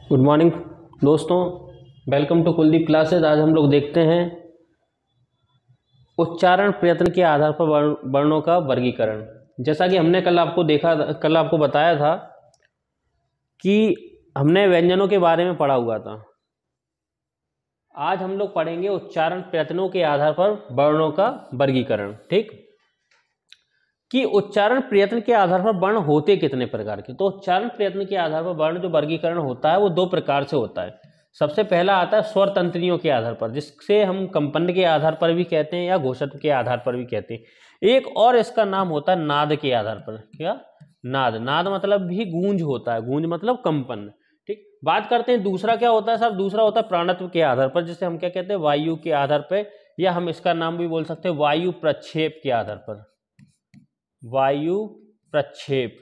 Good morning दोस्तों, welcome to Kuldeep classes. आज हम लोग देखते हैं उच्चारण प्रयत्न के आधार पर वर्णों का वर्गीकरण। जैसा कि हमने कल आपको बताया था कि हमने व्यंजनों के बारे में पढ़ा हुआ था। आज हम लोग पढ़ेंगे उच्चारण प्रयत्नों के आधार पर वर्णों का वर्गीकरण। ठीक, कि उच्चारण प्रयत्न के आधार पर वर्ण होते कितने प्रकार के। तो उच्चारण प्रयत्न के आधार पर वर्ण जो वर्गीकरण होता है वो दो प्रकार से होता है। सबसे पहला आता है स्वर तंत्रियों के आधार पर, जिससे हम कंपन के आधार पर भी कहते हैं या घोषत्व के आधार पर भी कहते हैं। एक और इसका नाम होता है नाद के आधार पर। क्या? नाद। नाद मतलब भी गूंज होता है, गूंज मतलब कंपन। ठीक, बात करते हैं दूसरा क्या होता है सर। दूसरा होता है प्राणत्व के आधार पर, जिसे हम क्या कहते हैं, वायु के आधार पर, या हम इसका नाम भी बोल सकते हैं वायु प्रक्षेप के आधार पर। वायु प्रक्षेप।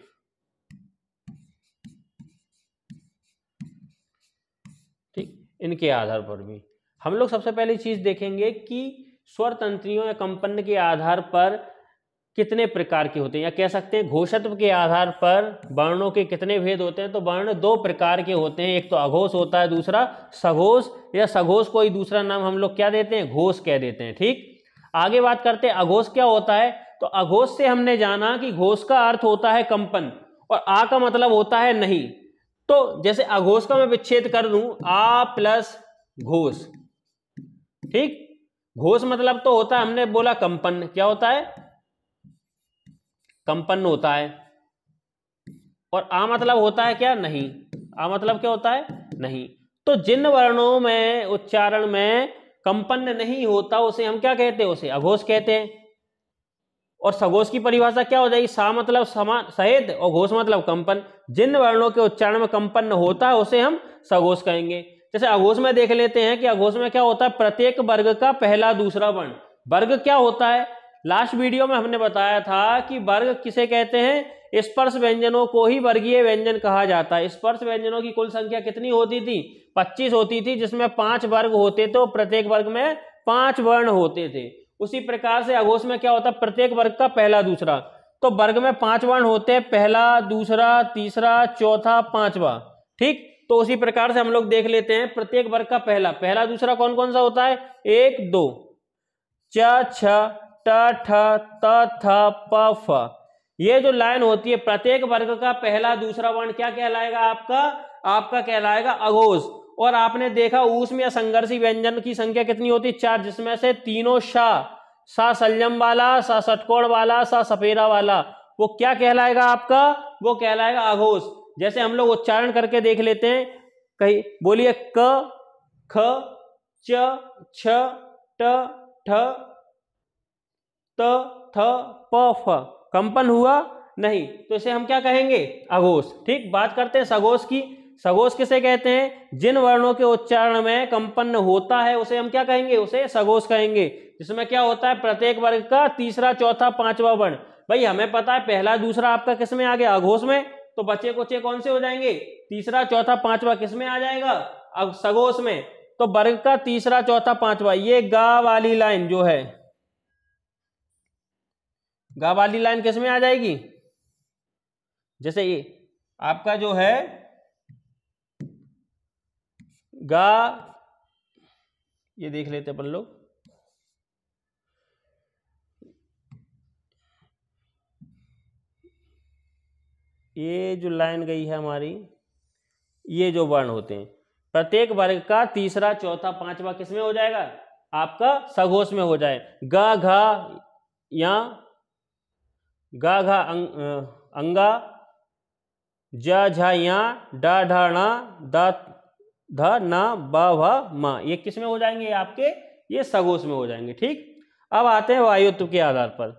ठीक, इनके आधार पर भी हम लोग सबसे पहली चीज देखेंगे कि स्वर तंत्रियों या कंपन के आधार पर कितने प्रकार के होते हैं, या कह सकते हैं घोषत्व के आधार पर वर्णों के कितने भेद होते हैं। तो वर्ण दो प्रकार के होते हैं, एक तो अघोष होता है, दूसरा सघोष, या सघोष को ही दूसरा नाम हम लोग क्या देते हैं, घोष कह देते हैं। ठीक, आगे बात करते हैं अघोष क्या होता है। तो अघोष से हमने जाना कि घोष का अर्थ होता है कंपन और आ का मतलब होता है नहीं। तो जैसे अघोष का मैं विच्छेद कर दूं, आ प्लस घोष। ठीक, घोष मतलब तो होता है, हमने बोला कंपन, क्या होता है, कंपन होता है। और आ मतलब होता है क्या, नहीं। आ मतलब क्या होता है, नहीं। तो जिन वर्णों में उच्चारण में कंपन नहीं होता उसे हम क्या कहते हैं, उसे अघोष कहते हैं। और सघोष की परिभाषा क्या हो जाएगी, सा मतलब समान सहेत और घोष मतलब कंपन। जिन वर्णों के उच्चारण में कंपन होता है उसे हम सघोष कहेंगे। जैसे अघोष में देख लेते हैं कि अघोष में क्या होता है, प्रत्येक वर्ग का पहला दूसरा वर्ण। वर्ग क्या होता है, लास्ट वीडियो में हमने बताया था कि वर्ग किसे कहते हैं, स्पर्श व्यंजनों को ही वर्गीय व्यंजन कहा जाता है। स्पर्श व्यंजनों की कुल संख्या कितनी होती थी, 25 होती थी, जिसमें 5 वर्ग होते थे और प्रत्येक वर्ग में 5 वर्ण होते थे। उसी प्रकार से अघोष में क्या होता है, प्रत्येक वर्ग का पहला दूसरा। तो वर्ग में 5 वर्ण होते हैं, पहला, दूसरा, तीसरा, चौथा, पांचवा। ठीक, तो उसी प्रकार से हम लोग देख लेते हैं प्रत्येक वर्ग का पहला दूसरा कौन कौन सा होता है, 1 2, च छ ट ठ त थ प फ। ये जो लाइन होती है, प्रत्येक वर्ग का पहला दूसरा वर्ण क्या कहलाएगा, आपका कहलाएगा अघोष। और आपने देखा ऊष्म या संघर्षी व्यंजन की संख्या कितनी होती है, 4, जिसमें से तीनों सा संयम वाला, सा षटकोण वाला, सा सपेरा वाला, वो क्या कहलाएगा आपका, वो कहलाएगा अघोष। जैसे हम लोग उच्चारण करके देख लेते हैं, कहीं बोलिए, क ख च छ ट ठ त थ प फ। कंपन हुआ नहीं, तो इसे हम क्या कहेंगे, अघोष। ठीक, बात करते हैं सघोष की। सघोष किसे कहते हैं, जिन वर्णों के उच्चारण में कंपन होता है उसे हम क्या कहेंगे, उसे सघोष कहेंगे। जिसमें क्या होता है, प्रत्येक वर्ग का तीसरा, चौथा, पांचवा वर्ण। भाई हमें पता है पहला दूसरा आपका किस में आ गया, अघोष में। तो बचे कुचे कौन से हो जाएंगे, तीसरा, चौथा, पांचवा किस में आ जाएगा, अब सघोष में। तो वर्ग का तीसरा, चौथा, पांचवा, ये गा वाली लाइन जो है, गा वाली लाइन किस में आ जाएगी। जैसे ये आपका जो है गा, ये देख लेते अपन लोग, ये जो लाइन गई है हमारी, ये जो वर्ण होते हैं प्रत्येक वर्ग का तीसरा, चौथा, पांचवा किस में हो जाएगा, आपका सघोष में हो जाए। गा घा या गा घा अंगा, जा झा या, डा ढा णा, दा ध ना, बा भा मा, ये किस में हो जाएंगे आपके, ये सघोष में हो जाएंगे। ठीक, अब आते हैं वायुत्व के आधार पर।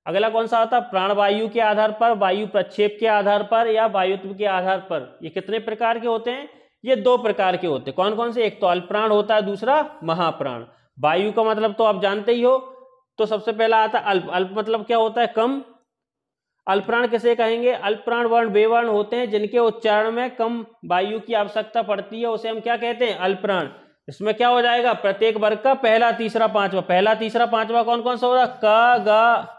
अगला कौन सा आता है, प्राणवायु के आधार पर, वायु प्रक्षेप के आधार पर, या वायुत्व के आधार पर। ये कितने प्रकार के होते हैं, ये 2 प्रकार के होते हैं। कौन कौन से, एक तो अल्पप्राण होता है, दूसरा महाप्राण। वायु का मतलब तो आप जानते ही हो। तो सबसे पहला आता है अल्प। अल्प मतलब क्या होता है, कम। अल्पप्राण किसे कहेंगे, अल्पप्राण वर्ण वे वर्ण होते हैं जिनके उच्चारण में कम वायु की आवश्यकता पड़ती है, उसे हम क्या कहते हैं, अल्पप्राण। इसमें क्या हो जाएगा, प्रत्येक वर्ग का पहला, तीसरा, पांचवा। पहला, तीसरा, पांचवा कौन कौन सा होगा, क गा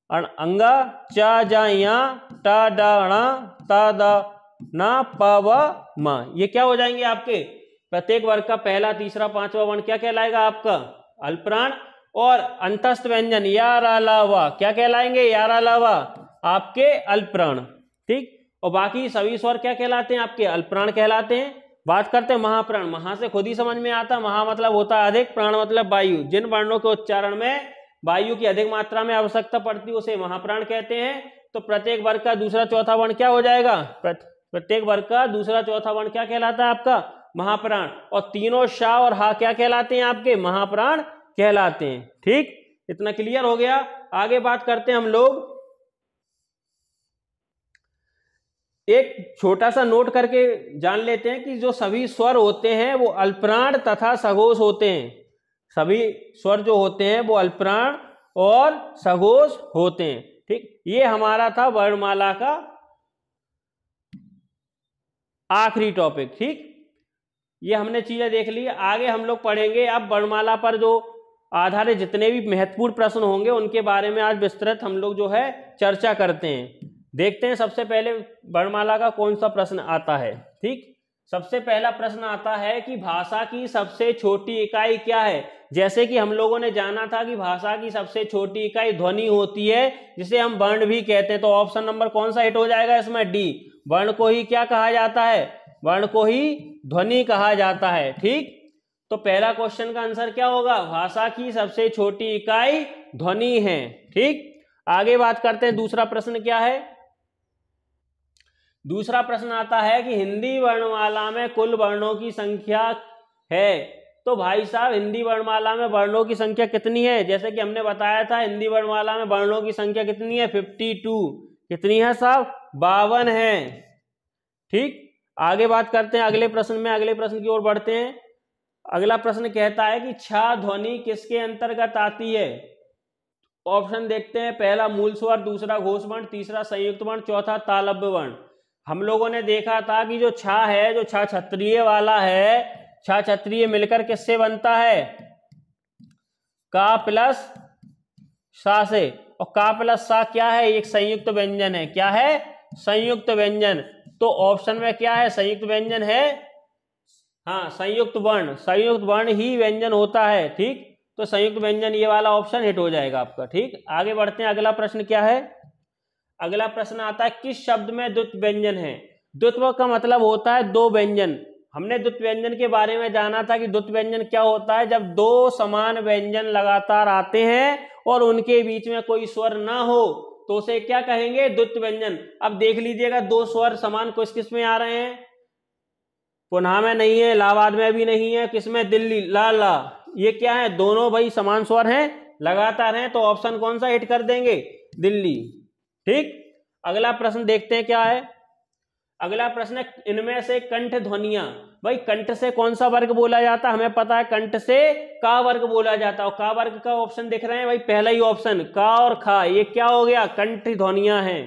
अंगा, चा जा या, टा डा णा, ता दा न, प, व, म, ये क्या हो जाएंगे आपके? प्रत्येक वर्ग का पहला, तीसरा, पांचवा वर्ण क्या कहलाएगा आपका? अल्पप्राण। और अंतस्थ व्यंजन या, रा, ला, वा क्या कहलाएंगे? या, रा, ला, वा आपके अल्पप्राण। ठीक, और बाकी सभी स्वर क्या कहलाते हैं? आपके अल्पप्राण कहलाते हैं। बात करते हैं महाप्राण। महा से खुद ही समझ में आता, महा मतलब होता है अधिक, प्राण मतलब वायु। जिन वर्णों के उच्चारण में वायु की अधिक मात्रा में आवश्यकता पड़ती है उसे महाप्राण कहते हैं। तो प्रत्येक वर्ग का दूसरा चौथा वर्ण क्या हो जाएगा? प्रत्येक वर्ग का दूसरा चौथा वर्ण क्या कहलाता है आपका? महाप्राण। और तीनों शा और हा क्या कहलाते हैं आपके? महाप्राण कहलाते हैं। ठीक, इतना क्लियर हो गया। आगे बात करते हैं हम लोग, एक छोटा सा नोट करके जान लेते हैं कि जो सभी स्वर होते हैं वो अल्पप्राण तथा सघोष होते हैं। सभी स्वर जो होते हैं वो अल्पप्राण और सघोष होते हैं। ठीक, ये हमारा था वर्णमाला का आखिरी टॉपिक। ठीक, ये हमने चीजें देख ली। आगे हम लोग पढ़ेंगे अब वर्णमाला पर जो आधारित जितने भी महत्वपूर्ण प्रश्न होंगे उनके बारे में आज विस्तृत हम लोग जो है चर्चा करते हैं। देखते हैं सबसे पहले वर्णमाला का कौन सा प्रश्न आता है। ठीक, सबसे पहला प्रश्न आता है कि भाषा की सबसे छोटी इकाई क्या है? जैसे कि हम लोगों ने जाना था कि भाषा की सबसे छोटी इकाई ध्वनि होती है, जिसे हम वर्ण भी कहते हैं। तो ऑप्शन नंबर कौन सा हिट हो जाएगा इसमें? डी। वर्ण को ही क्या कहा जाता है? वर्ण को ही ध्वनि कहा जाता है। ठीक, तो पहला क्वेश्चन का आंसर क्या होगा? भाषा की सबसे छोटी इकाई ध्वनि है। ठीक, आगे बात करते हैं दूसरा प्रश्न क्या है। दूसरा प्रश्न आता है कि हिंदी वर्णमाला में कुल वर्णों की संख्या है। तो भाई साहब हिंदी वर्णमाला में वर्णों की संख्या कितनी है? जैसे कि हमने बताया था हिंदी वर्णमाला में वर्णों की संख्या कितनी है? 52। कितनी है साहब? 52 है। ठीक, आगे बात करते हैं अगले प्रश्न में, अगले प्रश्न की ओर बढ़ते हैं। अगला प्रश्न कहता है कि छा ध्वनि किसके अंतर्गत आती है? ऑप्शन देखते हैं, पहला मूल स्वर, दूसरा घोष वर्ण, तीसरा संयुक्त वर्ण, चौथा तालव्य वर्ण। हम लोगों ने देखा था कि जो छा है, जो छा क्षत्रिय वाला है, छा क्षत्रिय मिलकर किससे बनता है? का प्लस सा से। और का प्लस सा क्या है? एक संयुक्त व्यंजन है। क्या है? संयुक्त व्यंजन। तो ऑप्शन में क्या है? संयुक्त व्यंजन है। हाँ, संयुक्त वर्ण, संयुक्त वर्ण ही व्यंजन होता है। ठीक, तो संयुक्त व्यंजन ये वाला ऑप्शन हिट हो जाएगा आपका। ठीक, आगे बढ़ते हैं। अगला प्रश्न क्या है? अगला प्रश्न आता है किस शब्द में द्वित्व व्यंजन है? द्वित्व का मतलब होता है दो व्यंजन। हमने द्वित्व व्यंजन के बारे में जाना था कि द्वित्व व्यंजन क्या होता है? जब दो समान व्यंजन लगातार आते हैं और उनके बीच में कोई स्वर ना हो तो उसे क्या कहेंगे? द्वित्व व्यंजन। अब देख लीजिएगा, दो स्वर समान किस किस में आ रहे हैं? पुनः में नहीं है, इलाहाबाद में भी नहीं है, किसमें? दिल्ली, ला ला। ये क्या है? दोनों भाई समान स्वर हैं, लगातार हैं। तो ऑप्शन कौन सा हिट कर देंगे? दिल्ली। ठीक, अगला प्रश्न देखते हैं क्या है। अगला प्रश्न है इनमें से कंठ ध्वनियां। भाई कंठ से कौन सा वर्ग बोला जाता है? हमें पता है कंठ से का वर्ग बोला जाता है। और का वर्ग का ऑप्शन दिख रहे हैं भाई, पहला ही ऑप्शन का और खा, ये क्या हो गया? कंठ ध्वनियां हैं।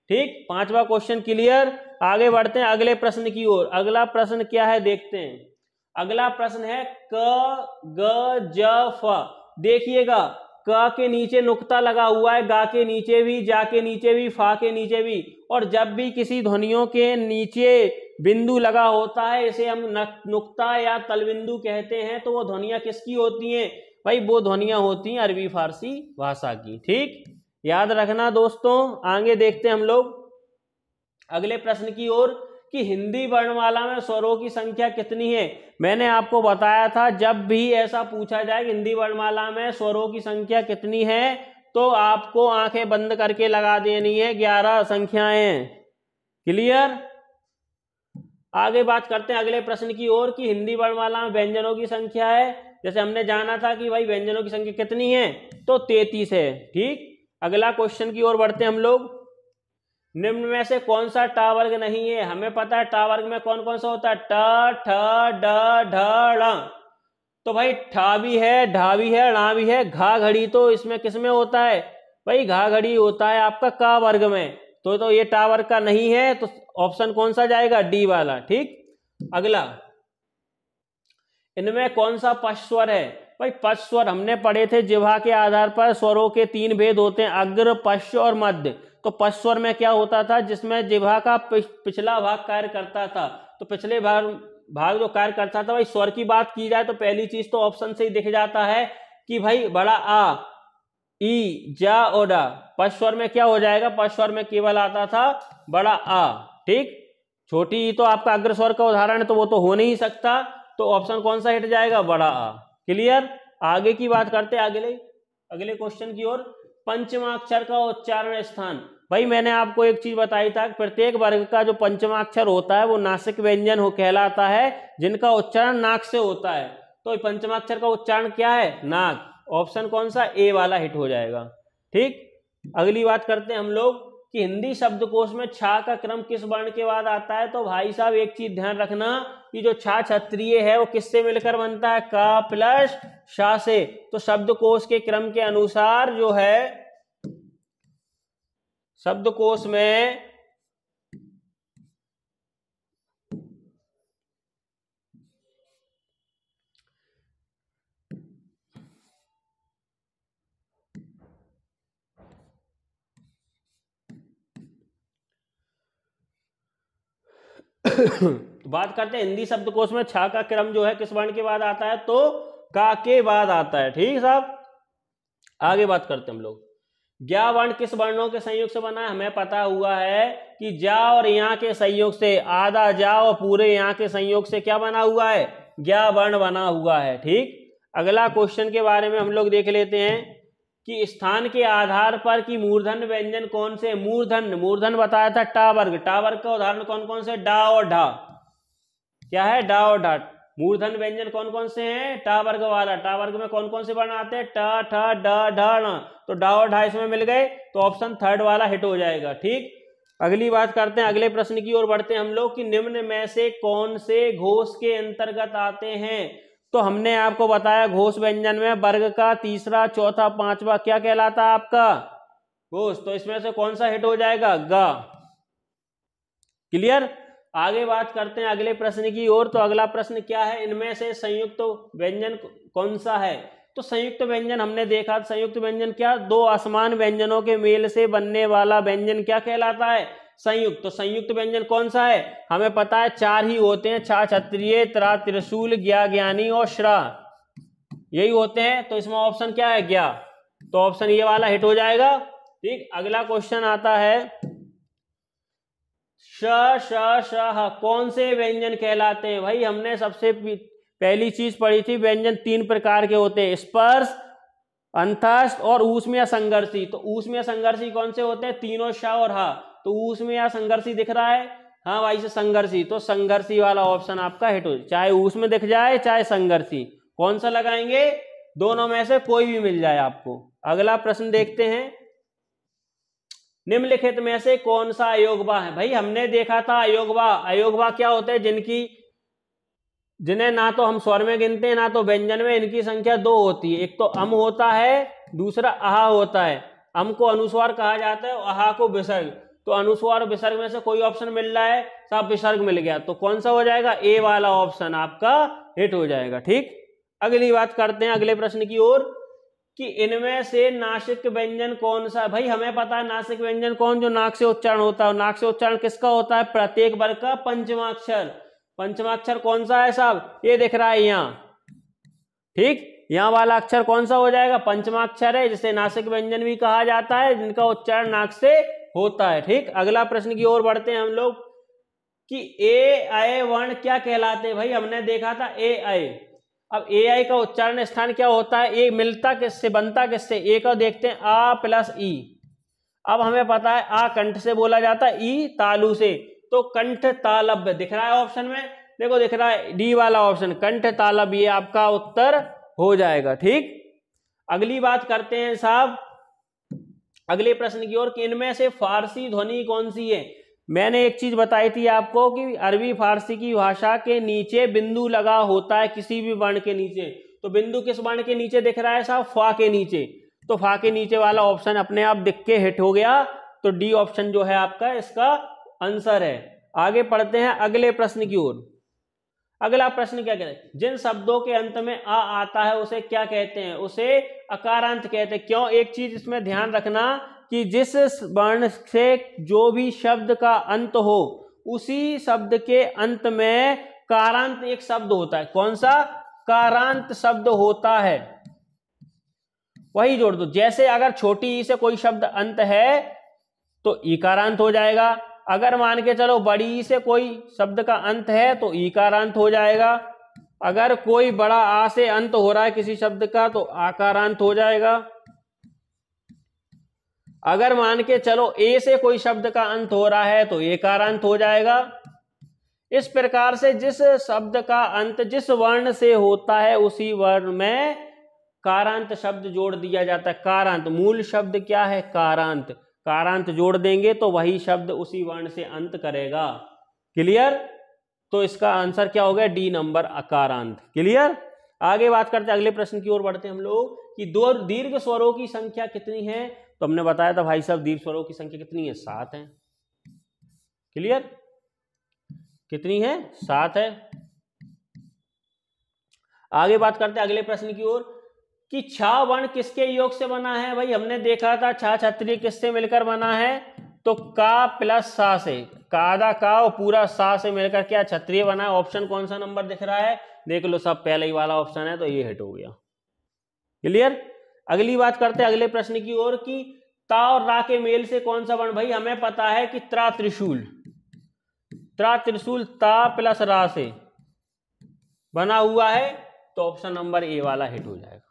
ठीक, पांचवा क्वेश्चन क्लियर। आगे बढ़ते हैं अगले प्रश्न की ओर। अगला प्रश्न क्या है देखते हैं। अगला प्रश्न है क, ग, ज, फ। देखिएगा, क के नीचे नुक्ता लगा हुआ है, गा के नीचे भी, जा के नीचे भी, फा के नीचे भी। और जब भी किसी ध्वनियों के नीचे बिंदु लगा होता है, इसे हम नुक्ता या तलबिंदु कहते हैं। तो वो ध्वनियां किसकी होती हैं? भाई वो ध्वनियां होती हैं अरबी फारसी भाषा की। ठीक, याद रखना दोस्तों। आगे देखते हैं हम लोग अगले प्रश्न की ओर कि हिंदी वर्णमाला में स्वरों की संख्या कितनी है। मैंने आपको बताया था जब भी ऐसा पूछा जाए कि हिंदी वर्णमाला में स्वरों की संख्या कितनी है, तो आपको आंखें बंद करके लगा देनी है 11 संख्याएं। क्लियर। आगे बात करते हैं अगले प्रश्न की ओर कि हिंदी वर्णमाला में व्यंजनों की संख्या है। जैसे हमने जाना था कि भाई व्यंजनों की संख्या कितनी है, तो 33 है। ठीक, अगला क्वेश्चन की ओर बढ़ते हैं हम लोग। निम्न में से कौन सा टा वर्ग नहीं है? हमें पता है टा वर्ग में कौन कौन सा होता है? ट, ठ, ड, ढ, ण। तो भाई ठा भी है, ढा भी है, णा भी है। घा घड़ी तो इसमें किस में होता है? भाई घा घड़ी होता है आपका का वर्ग में। तो ये टा वर्ग का नहीं है, तो ऑप्शन कौन सा जाएगा? डी वाला। ठीक, अगला, इनमें कौन सा पश्च स्वर है? भाई पश्च स्वर हमने पढ़े थे, जिह्वा के आधार पर स्वरों के 3 भेद होते हैं, अग्र, पश्च और मध्य। तो पश्च स्वर में क्या होता था, जिसमें जिह्वा का पिछला भाग कार्य करता था। तो पिछले भाग जो कार्य करता था, भाई स्वर की बात की जाए तो पहली चीज तो ऑप्शन से ही दिख जाता है कि भाई बड़ा आ, ई, जा और डा। पश्च स्वर में क्या हो जाएगा, पश्च स्वर में केवल आता था बड़ा आ। ठीक, छोटी ई तो आपका अग्र स्वर का उदाहरण है, तो वो तो हो नहीं सकता, तो ऑप्शन कौन सा हट जाएगा, बड़ा आ। क्लियर। आगे की बात करते हैं, अगले क्वेश्चन की ओर। पंचमाक्षर का उच्चारण स्थान। भाई मैंने आपको एक चीज बताई था, प्रत्येक वर्ग का जो पंचमाक्षर होता है वो नासिक व्यंजन हो कहलाता है, जिनका उच्चारण नाक से होता है। तो पंचमाक्षर का उच्चारण क्या है, नाक। ऑप्शन कौन सा, ए वाला हिट हो जाएगा। ठीक, अगली बात करते हैं हम लोग कि हिंदी शब्दकोश में छा का क्रम किस वर्ण के बाद आता है। तो भाई साहब एक चीज ध्यान रखना कि जो छा क्षत्रिय है वो किससे मिलकर बनता है, का प्लस शा से। तो शब्दकोश के क्रम के अनुसार जो है शब्दकोश में तो बात करते हैं हिंदी शब्दकोश में छा का क्रम जो है किस वर्ण के बाद आता है, तो का के बाद आता है। ठीक साहब, आगे बात करते हैं हम लोग। ज्ञा वर्ण किस वर्णों के संयोग से बना है, हमें पता हुआ है कि जा और यहाँ के संयोग से, आधा जा और पूरे यहाँ के संयोग से क्या बना हुआ है, ज्ञा वर्ण बना हुआ है। ठीक, अगला क्वेश्चन के बारे में हम लोग देख लेते हैं कि स्थान के आधार पर कि मूर्धन व्यंजन कौन से। मूर्धन बताया था टा वर्ग का उदाहरण कौन कौन से, डा और ढा। क्या है, डा और ढा। मूर्धन व्यंजन कौन कौन से हैं, टा वर्ग वाला। टा वर्ग में कौन कौन से वर्ण आते हैं, ट, ठ, ड, ढ, ण। तो डा और ढा इसमें मिल गए, तो ऑप्शन थर्ड वाला हिट हो जाएगा। ठीक, अगली बात करते हैं, अगले प्रश्न की ओर बढ़ते हैं हम लोग कि निम्न में से कौन से घोष के अंतर्गत आते हैं। तो हमने आपको बताया घोष व्यंजन में वर्ग का तीसरा, चौथा, पांचवा क्या कहलाता है आपका, घोष। तो इसमें से कौन सा हिट हो जाएगा, गा। क्लियर। आगे बात करते हैं अगले प्रश्न की ओर। तो अगला प्रश्न क्या है, इनमें से संयुक्त व्यंजन कौन सा है। तो संयुक्त व्यंजन हमने देखा, संयुक्त व्यंजन क्या, दो असमान व्यंजनों के मेल से बनने वाला व्यंजन क्या कहलाता है, संयुक्त। तो संयुक्त व्यंजन कौन सा है, हमें पता है चार ही होते हैं, छा क्षत्रिय, त्रा त्रिशूल, ज्ञा ज्ञानी और श्रा, यही होते हैं। तो इसमें ऑप्शन क्या है, ज्ञा। तो ऑप्शन ये वाला हिट हो जाएगा। ठीक, अगला क्वेश्चन आता है, श श श कौन से व्यंजन कहलाते हैं। भाई हमने सबसे पहली चीज पढ़ी थी, व्यंजन तीन प्रकार के होते हैं, स्पर्श, अंतस्थ और ऊष्मीय संघर्षी। तो ऊष्मीय संघर्षी कौन से होते हैं, तीनों श और हा। तो ऊष्मीय संघर्षी दिख रहा है, हाँ भाई से संघर्षी, तो संघर्षी वाला ऑप्शन आपका हिट हो, चाहे ऊष्मीय दिख जाए चाहे संघर्षी, कौन सा लगाएंगे, दोनों में से कोई भी मिल जाए आपको। अगला प्रश्न देखते हैं, निम्नलिखित में से कौन सा अयोगवा है। भाई हमने देखा था अयोगवा क्या होते हैं, जिन्हें ना तो हम स्वर में गिनते हैं ना तो व्यंजन में, इनकी संख्या दो होती है, एक तो अम होता है, दूसरा आहा होता है। अम को अनुस्वार कहा जाता है और आहा को विसर्ग। तो अनुस्वार और विसर्ग में से कोई ऑप्शन मिल रहा है, सब विसर्ग मिल गया, तो कौन सा हो जाएगा, ए वाला ऑप्शन आपका हिट हो जाएगा। ठीक, अगली बात करते हैं अगले प्रश्न की ओर कि इनमें से नासिक व्यंजन कौन सा। भाई हमें पता है नासिक व्यंजन कौन, जो नाक से उच्चारण होता है। नाक से उच्चारण किसका होता है, प्रत्येक वर्ग का पंचमाक्षर। पंचमाक्षर कौन सा है साहब, ये दिख रहा है यहाँ। ठीक, यहाँ वाला अक्षर कौन सा हो जाएगा, पंचमाक्षर है, जिसे नासिक व्यंजन भी कहा जाता है, जिनका उच्चारण नाक से होता है। ठीक, अगला प्रश्न की ओर बढ़ते हैं हम लोग कि ए आय वर्ण क्या कहलाते हैं। भाई हमने देखा था ए आय। अब ए आई का उच्चारण स्थान क्या होता है, ए मिलता किससे, बनता किससे, ए का देखते हैं आ प्लस ई। अब हमें पता है आ कंठ से बोला जाता है, ई तालु से, तो कंठ तालब्य दिख रहा है ऑप्शन में, देखो दिख रहा है डी वाला ऑप्शन, कंठ तालब्य, ये आपका उत्तर हो जाएगा। ठीक, अगली बात करते हैं साहब अगले प्रश्न की ओर कि इनमें से फारसी ध्वनि कौन सी है। मैंने एक चीज बताई थी आपको कि अरबी फारसी की भाषा के नीचे बिंदु लगा होता है, किसी भी वर्ण के नीचे। तो बिंदु किस वर्ण के नीचे दिख रहा है साहब, फा के नीचे। तो फा के नीचे वाला ऑप्शन अपने आप दिख के हिट हो गया, तो डी ऑप्शन जो है आपका इसका आंसर है। आगे पढ़ते हैं अगले प्रश्न की ओर। अगला प्रश्न क्या कहते हैं, जिन शब्दों के अंत में आ आता है उसे क्या कहते हैं, उसे अकारांत कहते हैं। क्यों, एक चीज इसमें ध्यान रखना कि जिस वर्ण से जो भी शब्द का अंत हो उसी शब्द के अंत में कारांत एक शब्द होता है। कौन सा? कारांत शब्द होता है, वही जोड़ दो। जैसे अगर छोटी ई से कोई शब्द अंत है तो ईकारांत हो जाएगा, अगर मान के चलो बड़ी ई से कोई शब्द का अंत है तो ईकारांत हो जाएगा, अगर कोई बड़ा आ से अंत हो रहा है किसी शब्द का तो आकारांत हो जाएगा, अगर मान के चलो ए से कोई शब्द का अंत हो रहा है तो एकारांत हो जाएगा। इस प्रकार से जिस शब्द का अंत जिस वर्ण से होता है उसी वर्ण में कारांत शब्द जोड़ दिया जाता है। कारांत, मूल शब्द क्या है? कारांत। कारांत जोड़ देंगे तो वही शब्द उसी वर्ण से अंत करेगा। क्लियर? तो इसका आंसर क्या हो गया? डी नंबर, अकारांत। क्लियर? आगे बात करते हैं, अगले प्रश्न की ओर बढ़ते हैं हम लोग कि दो दीर्घ स्वरों की संख्या कितनी है। तो हमने बताया था भाई साहब दीर्घ स्वरों की संख्या कितनी है? 7 है। क्लियर? कितनी है? 7 है। आगे बात करते हैं अगले प्रश्न की ओर कि छा वर्ण किसके योग से बना है। भाई हमने देखा था छा क्षत्रिय किससे मिलकर बना है? तो का प्लस सा से, कादा का और पूरा सा से मिलकर क्या क्षत्रिय बना है। ऑप्शन कौन सा नंबर दिख रहा है? देख लो सब, पहले ही वाला ऑप्शन है तो ये हिट हो गया। क्लियर? अगली बात करते हैं अगले प्रश्न की ओर कि ता और रा के मेल से कौन सा वर्ण। भाई हमें पता है कि त्रा त्रिशूल, त्रा त्रिशूल ता प्लस रा से बना हुआ है तो ऑप्शन नंबर ए वाला हिट हो जाएगा।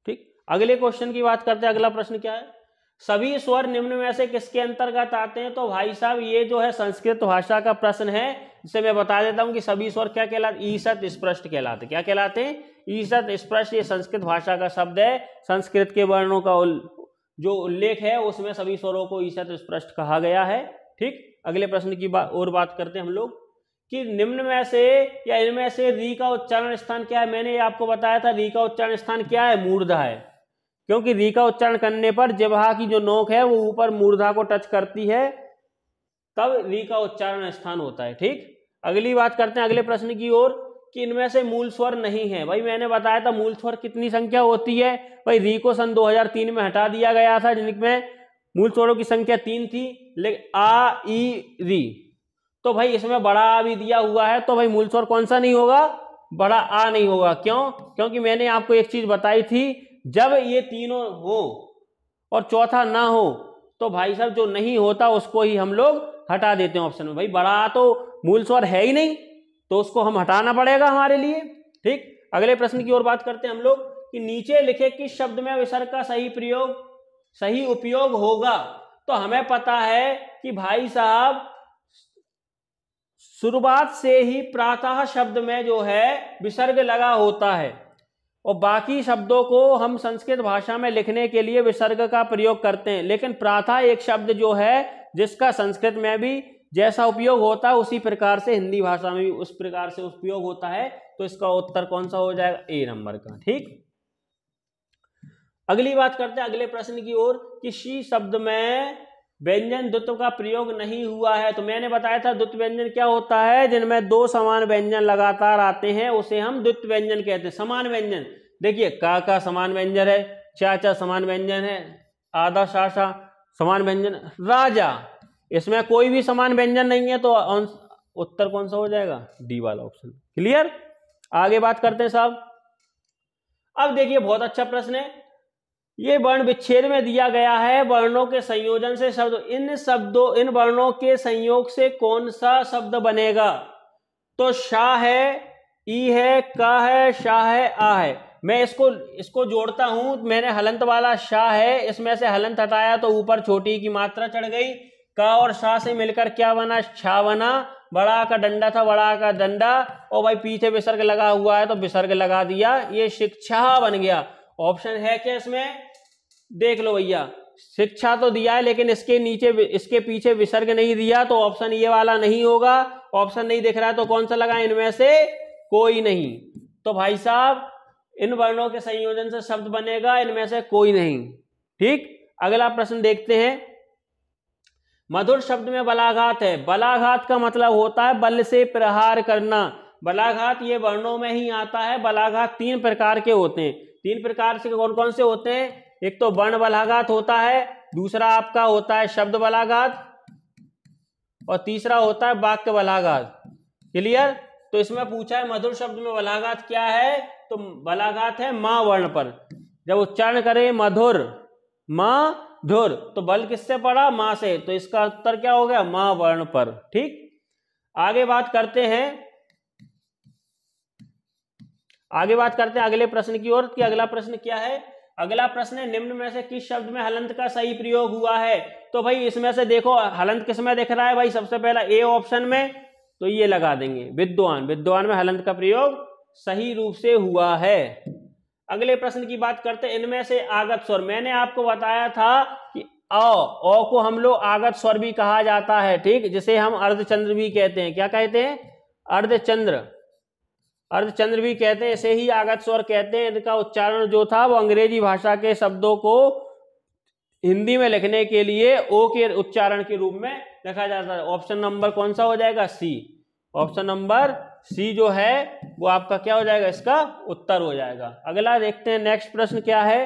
ठीक, अगले क्वेश्चन की बात करते हैं। अगला प्रश्न क्या है? सभी स्वर निम्न में से किसके अंतर्गत आते हैं। तो भाई साहब ये जो है संस्कृत भाषा का प्रश्न है, जिसे मैं बता देता हूं कि सभी स्वर क्या कहलाते? ईसत स्पष्ट कहलाते। क्या कहलाते हैं? ईसत स्पष्ट। ये संस्कृत भाषा का शब्द है, संस्कृत के वर्णों का जो उल्लेख है उसमें सभी स्वरों को ईसत स्पष्ट कहा गया है। ठीक, अगले प्रश्न की और बात करते हैं हम लोग कि निम्न में से या इनमें से री का उच्चारण स्थान क्या है। मैंने आपको बताया था री का उच्चारण स्थान क्या है? मूर्धा है, क्योंकि री का उच्चारण करने पर जिह्वा की जो नोक है वो ऊपर मूर्धा को टच करती है, तब री का उच्चारण स्थान होता है। ठीक, अगली बात करते हैं अगले प्रश्न की ओर कि इनमें से मूल स्वर नहीं है। भाई मैंने बताया था मूल स्वर कितनी संख्या होती है। भाई री को सन 2003 में हटा दिया गया था, जिनमें मूल स्वरों की संख्या 3 थी, लेकिन आ ई री। तो भाई इसमें बड़ा आ भी दिया हुआ है, तो भाई मूल स्वर कौन सा नहीं होगा? बड़ा आ नहीं होगा। क्यों? क्योंकि मैंने आपको एक चीज बताई थी, जब ये तीनों हो और चौथा ना हो तो भाई साहब जो नहीं होता उसको ही हम लोग हटा देते हैं ऑप्शन में। भाई बड़ा आ तो मूल स्वर है ही नहीं, तो उसको हम हटाना पड़ेगा हमारे लिए। ठीक, अगले प्रश्न की ओर बात करते हैं हम लोग कि नीचे लिखे किस शब्द में विसर्ग का सही उपयोग होगा। तो हमें पता है कि भाई साहब शुरुआत से ही प्रातः शब्द में जो है विसर्ग लगा होता है, और बाकी शब्दों को हम संस्कृत भाषा में लिखने के लिए विसर्ग का प्रयोग करते हैं। लेकिन प्रातः एक शब्द जो है जिसका संस्कृत में भी जैसा उपयोग होता है उसी प्रकार से हिंदी भाषा में भी उस प्रकार से उपयोग होता है, तो इसका उत्तर कौन सा हो जाएगा? ए नंबर का। ठीक, अगली बात करते हैं अगले प्रश्न की ओर कि शी शब्द में व्यंजन द्वित्व का प्रयोग नहीं हुआ है। तो मैंने बताया था द्वित्व व्यंजन क्या होता है? जिनमें दो समान व्यंजन लगातार आते हैं उसे हम द्वित्व व्यंजन कहते हैं। समान व्यंजन, देखिए का समान व्यंजन है, चाचा समान व्यंजन है, आधा शाशा समान व्यंजन, राजा इसमें कोई भी समान व्यंजन नहीं है, तो उत्तर कौन सा हो जाएगा? डी वाला ऑप्शन। क्लियर? आगे बात करते हैं साहब। अब देखिए बहुत अच्छा प्रश्न है, ये वर्ण विच्छेद में दिया गया है, वर्णों के संयोजन से शब्द, इन वर्णों के संयोग से कौन सा शब्द बनेगा। तो शा है, ई है, का है, शाह है, आ है। मैं इसको जोड़ता हूं। मैंने हलंत वाला शाह है, इसमें से हलंत हटाया तो ऊपर छोटी की मात्रा चढ़ गई। का और शाह से मिलकर क्या बना? छा बना। बड़ा का डंडा था, बड़ा का डंडा, और भाई पीछे विसर्ग लगा हुआ है तो विसर्ग लगा दिया, ये शिक्षा बन गया। ऑप्शन है क्या इसमें? देख लो भैया, शिक्षा तो दिया है लेकिन इसके पीछे विसर्ग नहीं दिया, तो ऑप्शन ये वाला नहीं होगा। ऑप्शन नहीं दिख रहा है तो कौन सा लगा? इनमें से कोई नहीं। तो भाई साहब इन वर्णों के संयोजन से शब्द बनेगा, इनमें से कोई नहीं। ठीक, अगला प्रश्न देखते हैं। मधुर शब्द में बलाघात है। बलाघात का मतलब होता है बल से प्रहार करना। बलाघात ये वर्णों में ही आता है। बलाघात 3 प्रकार के होते हैं। 3 प्रकार से कौन कौन से होते हैं? एक तो वर्ण बलाघात होता है, दूसरा आपका होता है शब्द बलाघात और तीसरा होता है वाक्य बलाघात। क्लियर? तो इसमें पूछा है मधुर शब्द में बलाघात क्या है, तो बलाघात है मां वर्ण पर। जब उच्चारण करें मधुर मधुर तो बल किससे पड़ा, मां से, तो इसका उत्तर क्या हो गया, मां वर्ण पर। ठीक, आगे बात करते हैं अगले प्रश्न की ओर कि अगला प्रश्न क्या है। अगला प्रश्न है निम्न में से किस शब्द में हलंत का सही प्रयोग हुआ है। तो भाई इसमें से देखो हलंत किस में दिख रहा है भाई, सबसे पहला ए ऑप्शन में, तो ये लगा देंगे विद्वान। विद्वान में हलंत का प्रयोग सही रूप से हुआ है। अगले प्रश्न की बात करते हैं, इनमें से आगत स्वर। मैंने आपको बताया था कि ओ को हम लोग आगत स्वर भी कहा जाता है, ठीक, जिसे हम अर्धचंद्र भी कहते हैं। क्या कहते हैं, अर्धचंद्र भी कहते हैं, इसे ही आगत स्वर कहते हैं। इनका उच्चारण जो था वो अंग्रेजी भाषा के शब्दों को हिंदी में लिखने के लिए ओ के उच्चारण के रूप में लिखा जाता है। ऑप्शन नंबर कौन सा हो जाएगा, सी। ऑप्शन नंबर सी जो है वो आपका क्या हो जाएगा, इसका उत्तर हो जाएगा। अगला देखते हैं, नेक्स्ट प्रश्न क्या है,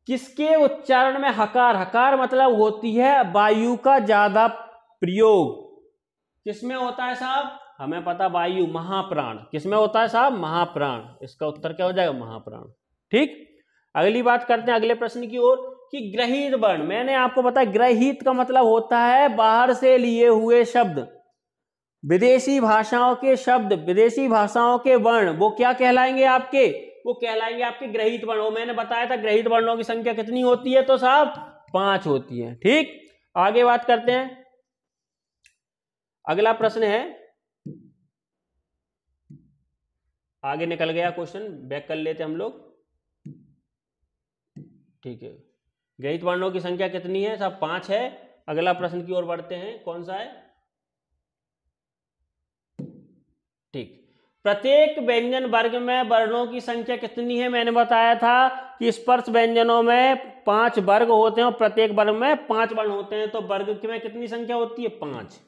किसके उच्चारण में हकार मतलब होती है वायु का ज्यादा प्रयोग। किसमें होता है साहब, हमें पता वायु, महाप्राण। किसमें होता है साहब, महाप्राण। इसका उत्तर क्या हो जाएगा, महाप्राण। ठीक, अगली बात करते हैं अगले प्रश्न की ओर कि ग्रहित वर्ण। मैंने आपको बताया ग्रहित का मतलब होता है बाहर से लिए हुए शब्द, विदेशी भाषाओं के शब्द, विदेशी भाषाओं के वर्ण, वो क्या कहलाएंगे आपके, वो कहलाएंगे आपके ग्रहित वर्ण। मैंने बताया था ग्रहित वर्णों की संख्या कितनी होती है, तो साहब 5 होती है। ठीक, आगे बात करते हैं, अगला प्रश्न है, आगे निकल गया क्वेश्चन, बैक कर लेते हम लोग। ठीक है, ग्रहित वर्णों की संख्या कितनी है साहब, 5 है। अगला प्रश्न की ओर बढ़ते हैं, कौन सा है, ठीक, प्रत्येक व्यंजन वर्ग में वर्णों की संख्या कितनी है। मैंने बताया था कि स्पर्श व्यंजनों में 5 वर्ग होते हैं और प्रत्येक वर्ग में 5 वर्ण होते हैं, तो वर्ग में कितनी संख्या होती है, 5।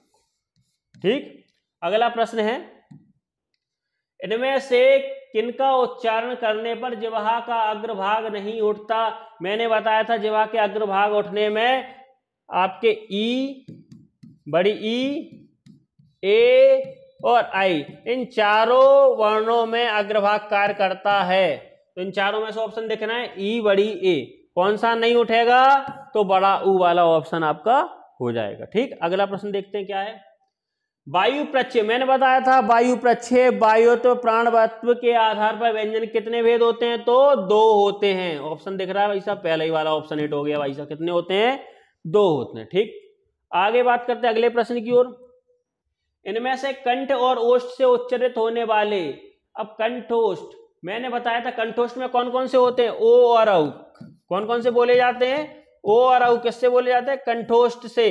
ठीक, अगला प्रश्न है, इनमें से किनका उच्चारण करने पर जिह्वा का अग्रभाग नहीं उठता। मैंने बताया था जिह्वा के अग्रभाग उठने में आपके ई, बड़ी ई, ए और आई, इन चारों वर्णों में अग्रभाग कार्य करता है। तो इन चारों में से ऑप्शन देखना है, ई, बड़ी ए, कौन सा नहीं उठेगा, तो बड़ा ऊ वाला ऑप्शन आपका हो जाएगा। ठीक, अगला प्रश्न देखते हैं क्या है, वायु प्रक्षेप। मैंने बताया था वायु प्रक्षेप, वायुत्व, प्राणवत्व के आधार पर व्यंजन कितने भेद होते हैं, तो 2 होते हैं। ऑप्शन दिख रहा है भाई साहब, पहला ही वाला ऑप्शन हिट हो गया भाई साहब, कितने होते हैं, 2 होते हैं। ठीक, आगे बात करते हैं अगले प्रश्न की ओर, इनमें से कंठ और ओष्ठ से उच्चारित होने वाले, अब कंठोष्ठ, मैंने बताया था कंठोष्ठ में कौन कौन से होते हैं, ओ और औ, कौन कौन से बोले जाते हैं, ओ और औ किससे बोले जाते हैं, कंठोष्ठ से।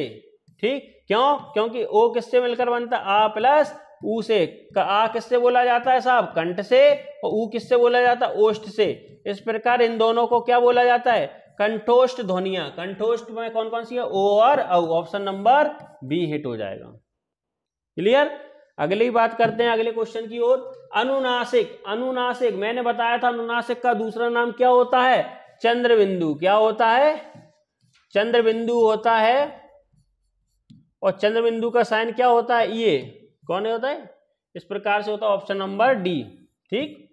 ठीक, क्यों, क्योंकि ओ किससे मिलकर बनता है, आ प्लस ऊ से। आ किससे बोला जाता है साहब, कंठ से, और ऊ किससे बोला जाता है, ओष्ठ से। इस प्रकार इन दोनों को क्या बोला जाता है, कंठोष्ठ ध्वनियां। कंठोष्ठ में कौन कौन सी है, ओ और औ। ऑप्शन नंबर बी हिट हो जाएगा। क्लियर, अगली बात करते हैं अगले क्वेश्चन की ओर, अनुनासिक। मैंने बताया था अनुनासिक का दूसरा नाम क्या होता है, चंद्रबिंदु। क्या होता है, चंद्रबिंदु होता है, और चंद्रबिंदु का साइन क्या होता है, ये कौन होता है, इस प्रकार से होता है, ऑप्शन नंबर डी। ठीक,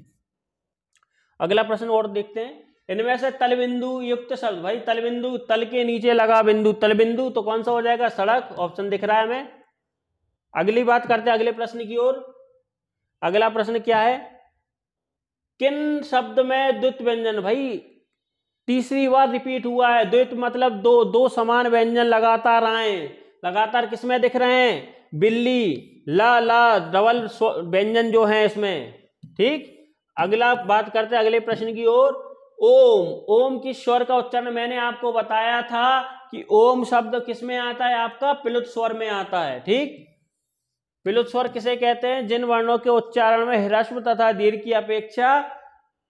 अगला प्रश्न और देखते हैं, इनमें से तलबिंदु युक्त शब्द। भाई तलबिंदु, तल के नीचे लगा बिंदु, तलबिंदु, तो कौन सा हो जाएगा, सड़क। ऑप्शन दिख रहा है हमें। अगली बात करते हैं अगले प्रश्न की ओर, अगला प्रश्न क्या है, किन शब्द में द्वित व्यंजन, भाई तीसरी बार रिपीट हुआ है, द्वित मतलब दो समान व्यंजन लगातार आए, लगातार किसमें दिख रहे हैं, बिल्ली, ला डबल व्यंजन जो है इसमें। ठीक, अगला बात करते हैं अगले प्रश्न की ओर, ओम किस स्वर का उच्चारण। मैंने आपको बताया था कि ओम शब्द किसमें आता है, आपका प्लुत स्वर में आता है। ठीक, प्लुत स्वर किसे कहते हैं, जिन वर्णों के उच्चारण में ह्रस्व तथा दीर्घ की अपेक्षा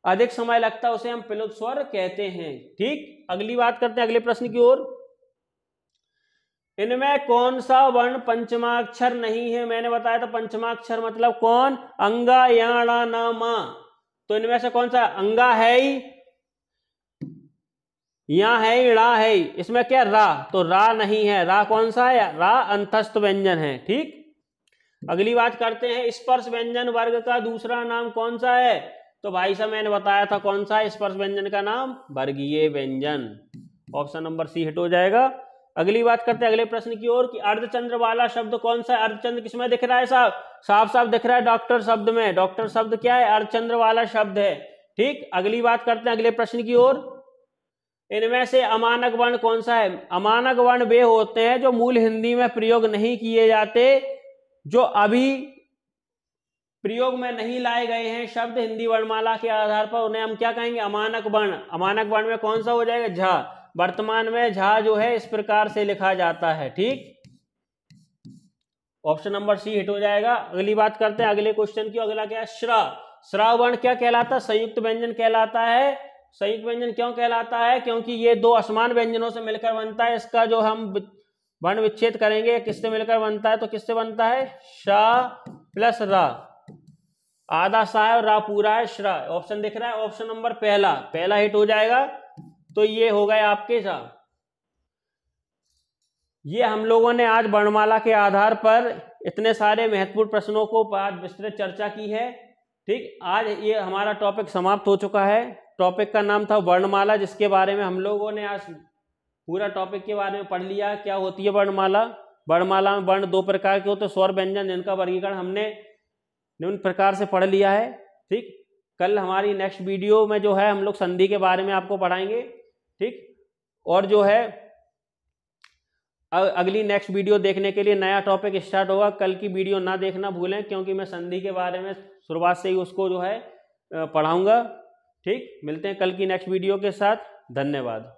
अधिक समय लगता है उसे हम प्लुत स्वर कहते हैं। ठीक, अगली बात करते हैं अगले प्रश्न की ओर, इनमें कौन सा वर्ण पंचमाक्षर नहीं है। मैंने बताया था पंचमाक्षर मतलब कौन, अंगा, याणा, ना, मा। तो इनमें से कौन सा, अंगा है ही, यहाँ है ड़ा है, इसमें क्या रा, तो रा नहीं है, रा कौन सा है, रा अंतस्थ व्यंजन है। ठीक, अगली बात करते हैं, स्पर्श व्यंजन वर्ग का दूसरा नाम कौन सा है, तो भाई साहब मैंने बताया था कौन सा है स्पर्श व्यंजन का नाम, वर्गीय व्यंजन। ऑप्शन नंबर सी हिट हो जाएगा। अगली बात करते हैं अगले प्रश्न की ओर कि अर्धचंद्र वाला शब्द कौन सा है। अर्धचंद्र किसमें दिख रहा है साहब, साफ साफ दिख रहा है डॉक्टर शब्द में। डॉक्टर शब्द क्या है, अर्धचंद्र वाला शब्द है। ठीक, अगली बात करते हैं अगले प्रश्न की ओर, इनमें से अमानक वर्ण कौन सा है। अमानक वर्ण वे होते हैं जो मूल हिंदी में प्रयोग नहीं किए जाते, जो अभी प्रयोग में नहीं लाए गए हैं शब्द हिंदी वर्णमाला के आधार पर, उन्हें हम क्या कहेंगे, अमानक वर्ण। अमानक वर्ण में कौन सा हो जाएगा, झा। वर्तमान में झा जो है इस प्रकार से लिखा जाता है। ठीक, ऑप्शन नंबर सी हिट हो जाएगा। अगली बात करते हैं अगले क्वेश्चन की, अगला क्या है, श्रा। श्रा वर्ण क्या कहलाता है, संयुक्त व्यंजन कहलाता है। संयुक्त व्यंजन क्यों कहलाता है, क्योंकि ये दो असमान व्यंजनों से मिलकर बनता है। इसका जो हम वर्ण विच्छेद करेंगे किससे मिलकर बनता है, तो किससे बनता है, शा प्लस रा, आधा सा है और रा पूरा है, श्रा। ऑप्शन दिख रहा है, ऑप्शन नंबर पहला हिट हो जाएगा। तो ये हो गए आपके साथ, ये हम लोगों ने आज वर्णमाला के आधार पर इतने सारे महत्वपूर्ण प्रश्नों को आज विस्तृत चर्चा की है। ठीक, आज ये हमारा टॉपिक समाप्त हो चुका है। टॉपिक का नाम था वर्णमाला, जिसके बारे में हम लोगों ने आज पूरा टॉपिक के बारे में पढ़ लिया। क्या होती है वर्णमाला। वर्णमाला में वर्ण दो प्रकार के होते हैं, स्वर व्यंजन, जिनका वर्गीकरण हमने निम्न प्रकार से पढ़ लिया है। ठीक, कल हमारी नेक्स्ट वीडियो में जो है हम लोग संधि के बारे में आपको पढ़ाएंगे। ठीक, और जो है अगली नेक्स्ट वीडियो देखने के लिए नया टॉपिक स्टार्ट होगा। कल की वीडियो ना देखना भूलें, क्योंकि मैं संधि के बारे में शुरुआत से ही उसको जो है पढ़ाऊंगा। ठीक, मिलते हैं कल की नेक्स्ट वीडियो के साथ। धन्यवाद।